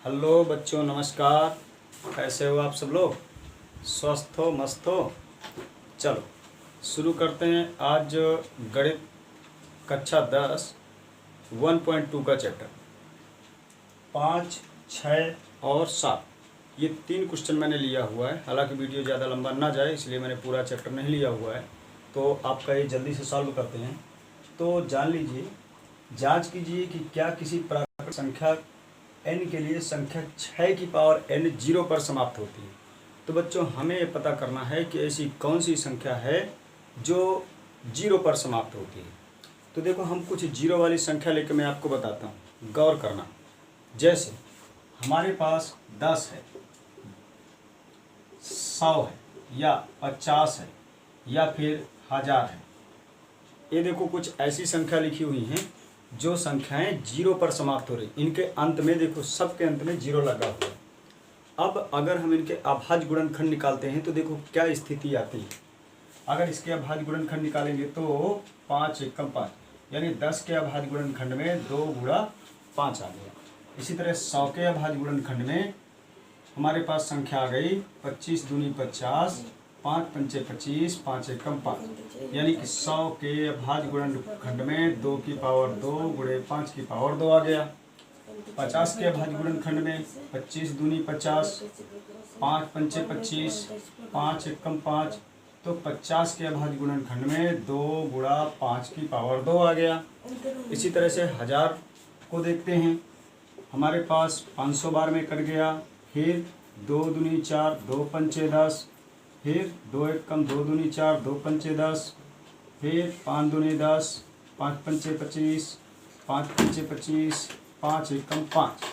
Hello बच्चों, नमस्कार। कैसे हो आप सब लोग? स्वस्थ हो, मस्त हो? चलो शुरू करते हैं। आज गणित कक्षा 10 1.2 का चैप्टर 5, 6 और 7, ये 3 क्वेश्चन मैंने लिया हुआ है। हालांकि वीडियो ज़्यादा लंबा ना जाए इसलिए मैंने पूरा चैप्टर नहीं लिया हुआ है, तो आपका ये जल्दी से सॉल्व करते हैं। तो जान लीजिए, जांच कीजिए कि क्या किसी प्राकृतिक संख्या n के लिए संख्या 6 की पावर n 0 पर समाप्त होती है। तो बच्चों, हमें ये पता करना है कि ऐसी कौन सी संख्या है जो 0 पर समाप्त होती है। तो देखो, हम कुछ जीरो वाली संख्या लेकर मैं आपको बताता हूँ, गौर करना। जैसे हमारे पास 10 है, 100 है, या 50 है, या फिर 1000 है। ये देखो, कुछ ऐसी संख्या लिखी हुई हैं जो संख्याएं 0 पर समाप्त हो रही। इनके अंत में देखो, सबके अंत में 0 लगा हुआ है। अब अगर हम इनके अभाज्य गुणनखंड निकालते हैं तो देखो क्या स्थिति आती है। अगर इसके अभाज्य गुणनखंड निकालेंगे तो 5 एकम 5, यानी 10 के अभाज्य गुणनखंड में 2 गुणा 5 आ गया। इसी तरह 100 के अभाज्य गुणनखंड में हमारे पास संख्या आ गई 25 दूनी 50, 5 पंचे 25, 5 एकम 5, यानी कि 100 के अभाज्य गुणनखंड में 2 की पावर 2 गुणे 5 की पावर 2 आ गया। 50 के अभाज्य गुणनखंड में 25 दूनी 50, 5 पंचे 25, 5 एकम 5, तो 50 के अभाज्य गुणनखंड में 2 गुणा 5 की पावर 2 आ गया। इसी तरह से 1000 को देखते हैं। हमारे पास 500 बार में कट गया, फिर 2 दूनी 4, 2 पंचे 10, फिर 2 एकम 2 दूनी 4, 2 पंचे 10, फिर 5 दूनी 10, 5 पंचे 25, 5 पंचे 25, 5 एकम 5।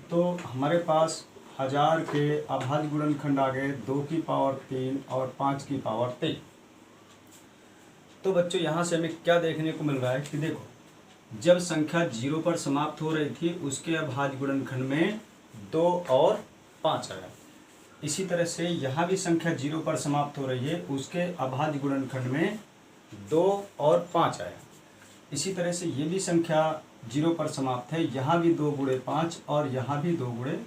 तो हमारे पास 1000 के अभाज्य गुणनखंड आ गए 2 की पावर 3 और 5 की पावर 3। तो बच्चों, यहाँ से हमें क्या देखने को मिल रहा है कि देखो, जब संख्या 0 पर समाप्त हो रही थी उसके अभाज्य गुणनखंड में 2 और 5 आया। इसी तरह से यहाँ भी संख्या 0 पर समाप्त हो रही है, उसके अभाज्य गुणनखंड में 2 और 5 आया। इसी तरह से ये भी संख्या 0 पर समाप्त है, यहाँ भी 2 गुणे 5 और यहाँ भी 2 गुणे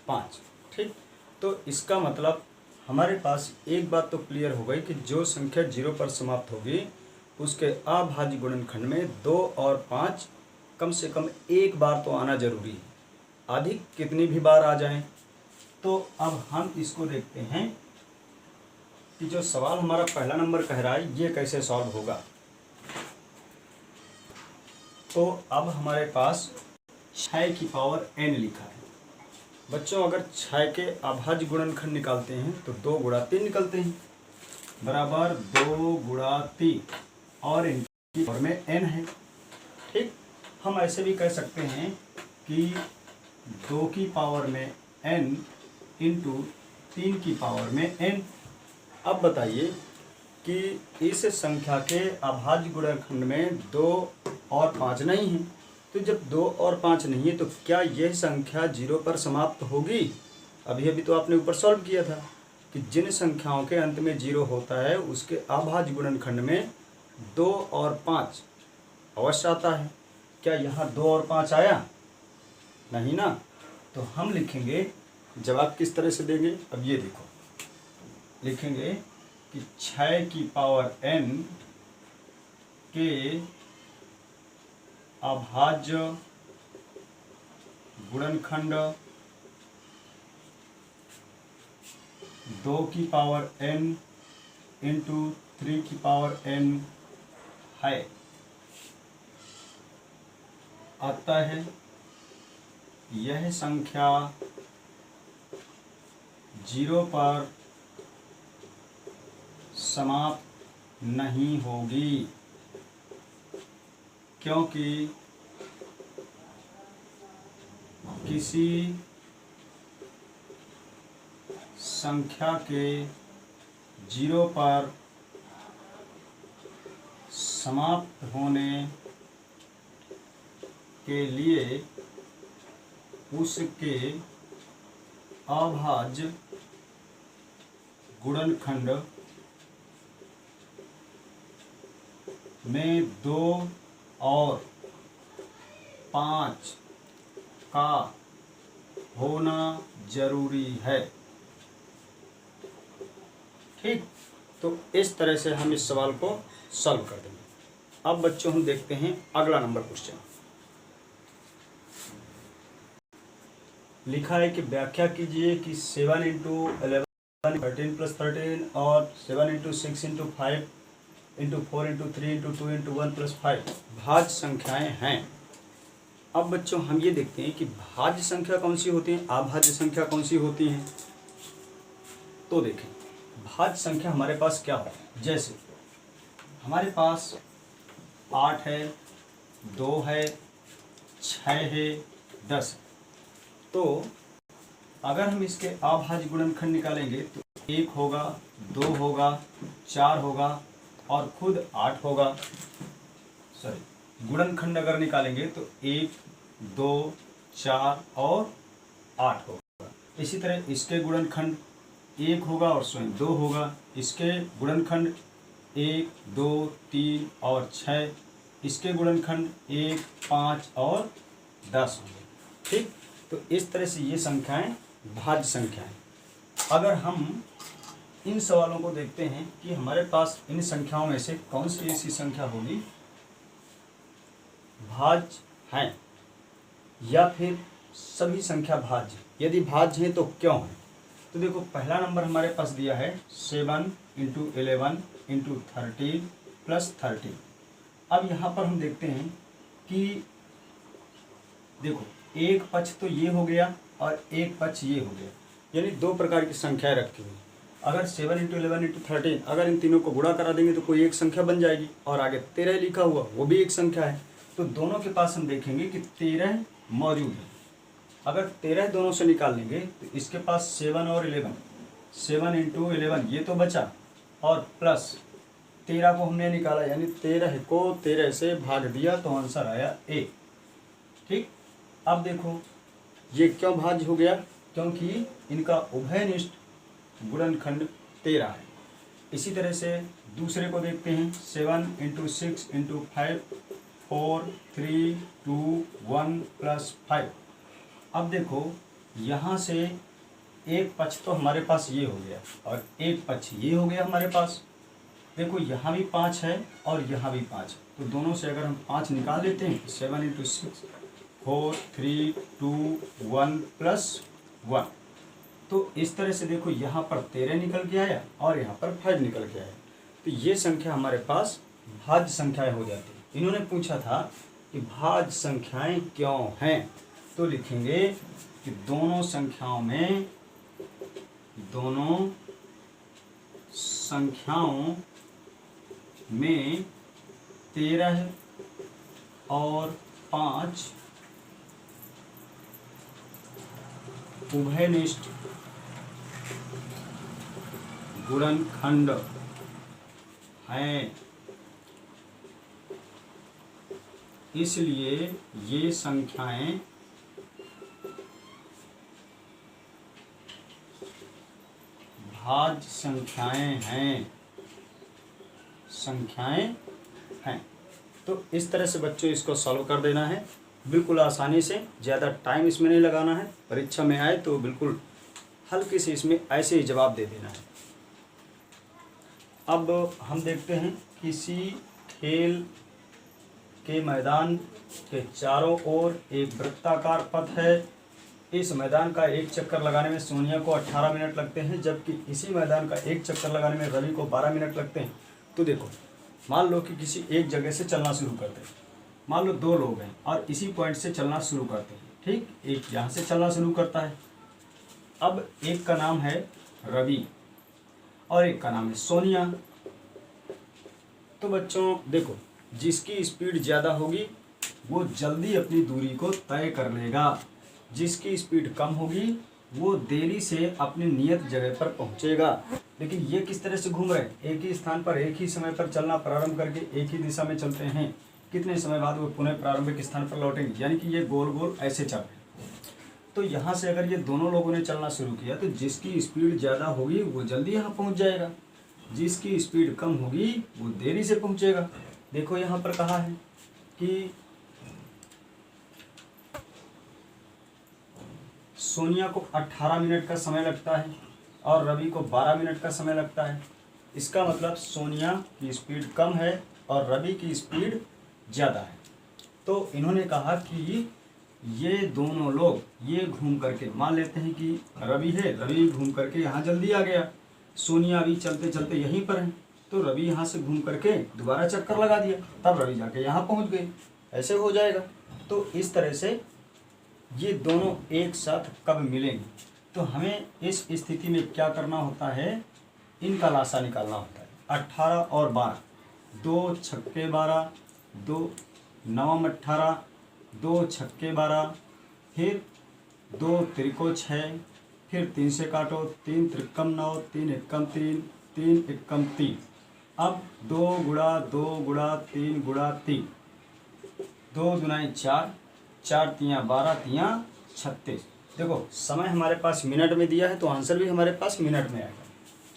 5। ठीक, तो इसका मतलब हमारे पास एक बात तो क्लियर हो गई कि जो संख्या 0 पर समाप्त होगी उसके अभाज्य गुणनखंड में 2 और 5 कम से कम एक बार तो आना जरूरी है। अधिक कितनी भी बार आ जाएं। तो अब हम इसको देखते हैं कि जो सवाल हमारा पहला नंबर कह रहा है ये कैसे सॉल्व होगा। तो अब हमारे पास 6 की पावर n लिखा है। बच्चों, अगर 6 के अभाज्य गुणनखंड निकालते हैं तो 2 गुणा 3 निकलते हैं, बराबर 2 गुणा 3, और इनकी पावर में n है। ठीक, हम ऐसे भी कह सकते हैं कि 2 की पावर में n इंटू 3 की पावर में n। अब बताइए कि इस संख्या के अभाज्य गुणनखंड में 2 और 5 नहीं है। तो जब 2 और 5 नहीं है तो क्या यह संख्या 0 पर समाप्त होगी? अभी अभी तो आपने ऊपर सॉल्व किया था कि जिन संख्याओं के अंत में 0 होता है उसके अभाज्य गुणनखंड में 2 और 5 अवश्य आता है। क्या यहाँ 2 और 5 आया? नहीं ना। तो हम लिखेंगे, जवाब किस तरह से देंगे? अब ये देखो, लिखेंगे कि 6 की पावर n के अभाज्य गुणनखंड 2 की पावर n इंटू 3 की पावर n है, आता है। यह संख्या 0 पर समाप्त नहीं होगी क्योंकि किसी संख्या के 0 पर समाप्त होने के लिए उसके अभाज्य गुणनखंड में 2 और 5 का होना जरूरी है। ठीक, तो इस तरह से हम इस सवाल को सॉल्व कर देंगे। अब बच्चों हम देखते हैं अगला नंबर क्वेश्चन। लिखा है कि व्याख्या कीजिए कि 7 इंटू 11 13 प्लस 13 और 7 into 6 into 5 into 4 into 3 into 2 into 1 plus 5 भाज्य संख्याएं हैं। अब बच्चों हम ये देखते हैं कि भाज्य संख्या कौन सी होती है, अभाज्य संख्या कौन सी होती है। तो देखें भाज्य संख्या हमारे पास क्या हो, जैसे हमारे पास 8 है, 2 है, 6 है, 10 है। तो अगर हम इसके अभाज्य गुणनखंड निकालेंगे तो 1 होगा, 2 होगा, 4 होगा और खुद 8 होगा। गुणनखंड अगर निकालेंगे तो 1, 2, 4 और 8 होगा। इसी तरह इसके गुणनखंड 1 होगा और स्वयं 2 होगा। इसके गुणनखंड 1, 2, 3 और 6, इसके गुणनखंड 1, 5 और 10 होंगे। ठीक, तो इस तरह से ये संख्याएं भाज्य संख्याएं। अगर हम इन सवालों को देखते हैं कि हमारे पास इन संख्याओं में से कौन सी ऐसी संख्या होगी भाज्य हैं या फिर सभी संख्या भाज्य, यदि भाज्य हैं तो क्यों है। तो देखो पहला नंबर हमारे पास दिया है 7 इंटू 11 इंटू 13 प्लस 13। अब यहाँ पर हम देखते हैं कि देखो एक पक्ष तो ये हो गया और एक पक्ष ये हो गया, यानी दो प्रकार की संख्याएं रखी हुई। अगर 7 इंटू 11 इंटू 13 अगर इन तीनों को गुणा करा देंगे तो कोई एक संख्या बन जाएगी, और आगे 13 लिखा हुआ वो भी एक संख्या है। तो दोनों के पास हम देखेंगे कि 13 मौजूद है। अगर 13 दोनों से निकाल लेंगे तो इसके पास 7 और 11, 7 इंटू 11 ये तो बचा, और प्लस 13 को हमने निकाला, यानी 13 को 13 से भाग दिया तो आंसर आया 1। ठीक, अब देखो ये क्यों भाज्य हो गया, क्योंकि इनका उभयनिष्ठ गुणनखंड 13 है। इसी तरह से दूसरे को देखते हैं 7 इंटू 6 इंटू 5 4 3 2 1 प्लस 5। अब देखो यहाँ से एक पक्ष तो हमारे पास ये हो गया और एक पक्ष ये हो गया हमारे पास। देखो यहाँ भी 5 है और यहाँ भी 5 है, तो दोनों से अगर हम 5 निकाल लेते हैं 7 इंटू 6 4 3 2 1 प्लस 1। तो इस तरह से देखो यहाँ पर 13 निकल के आया और यहाँ पर 5 निकल के आया। तो ये संख्या हमारे पास भाज्य संख्याएं हो जाती है। इन्होंने पूछा था कि भाज्य संख्याएं क्यों हैं, तो लिखेंगे कि दोनों संख्याओं में 13 और 5 उभयनिष्ठ गुणनखंड हैं, इसलिए ये संख्याएं भाज्य संख्याएं हैं। तो इस तरह से बच्चों इसको सॉल्व कर देना है बिल्कुल आसानी से, ज़्यादा टाइम इसमें नहीं लगाना है। परीक्षा में आए तो बिल्कुल हल्के से इसमें ऐसे ही जवाब दे देना है। अब हम देखते हैं किसी खेल के मैदान के चारों ओर एक वृत्ताकार पथ है। इस मैदान का एक चक्कर लगाने में सोनिया को 18 मिनट लगते हैं, जबकि इसी मैदान का एक चक्कर लगाने में रवि को 12 मिनट लगते हैं। तो देखो मान लो कि किसी एक जगह से चलना शुरू करते हैं, मान लो 2 लोग हैं और इसी पॉइंट से चलना शुरू करते हैं। ठीक, एक यहाँ से चलना शुरू करता है। अब एक का नाम है रवि और एक का नाम है सोनिया। तो बच्चों देखो जिसकी स्पीड ज़्यादा होगी वो जल्दी अपनी दूरी को तय कर लेगा, जिसकी स्पीड कम होगी वो देरी से अपनी नियत जगह पर पहुंचेगा। लेकिन ये किस तरह से घूम रहे हैं, एक ही स्थान पर एक ही समय पर चलना प्रारंभ करके एक ही दिशा में चलते हैं, कितने समय बाद वो पुनः प्रारंभिक स्थान पर लौटेंगे, यानी कि ये गोल गोल ऐसे चल रहे हैं। तो यहाँ से अगर ये दोनों लोगों ने चलना शुरू किया तो जिसकी स्पीड ज़्यादा होगी वो जल्दी यहाँ पहुँच जाएगा, जिसकी स्पीड कम होगी वो देरी से पहुँचेगा। देखो यहाँ पर कहा है कि सोनिया को 18 मिनट का समय लगता है और रवि को 12 मिनट का समय लगता है। इसका मतलब सोनिया की स्पीड कम है और रवि की स्पीड ज़्यादा है। तो इन्होंने कहा कि ये दोनों लोग ये घूम करके, मान लेते हैं कि रवि है, रवि घूम करके यहाँ जल्दी आ गया, सोनिया अभी चलते चलते यहीं पर है, तो रवि यहाँ से घूम करके दोबारा चक्कर लगा दिया, तब रवि जाके यहाँ पहुँच गए, ऐसे हो जाएगा। तो इस तरह से ये दोनों एक साथ कब मिलेंगे, तो हमें इस स्थिति में क्या करना होता है, इनका लासा निकालना होता है। 18 और 12, 2 छक्के 12, 2 9 18, 2 छक्के 12, फिर 2 त्रिको 6, फिर 3 से काटो, 3 त्रिकम 9, 3 एकम 3, 3 एकम 3। अब 2 गुणा 2 गुणा 3 गुणा 3, 2 दुनाई 4, 4 तियाँ 12, तियाँ 36। देखो समय हमारे पास मिनट में दिया है तो आंसर भी हमारे पास मिनट में आएगा।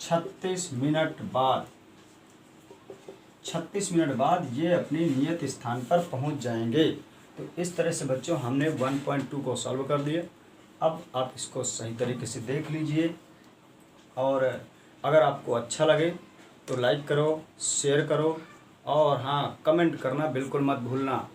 36 मिनट बाद ये अपने नियत स्थान पर पहुंच जाएंगे। तो इस तरह से बच्चों हमने 1.2 को सॉल्व कर दिया। अब आप इसको सही तरीके से देख लीजिए और अगर आपको अच्छा लगे तो लाइक करो, शेयर करो और हाँ, कमेंट करना बिल्कुल मत भूलना।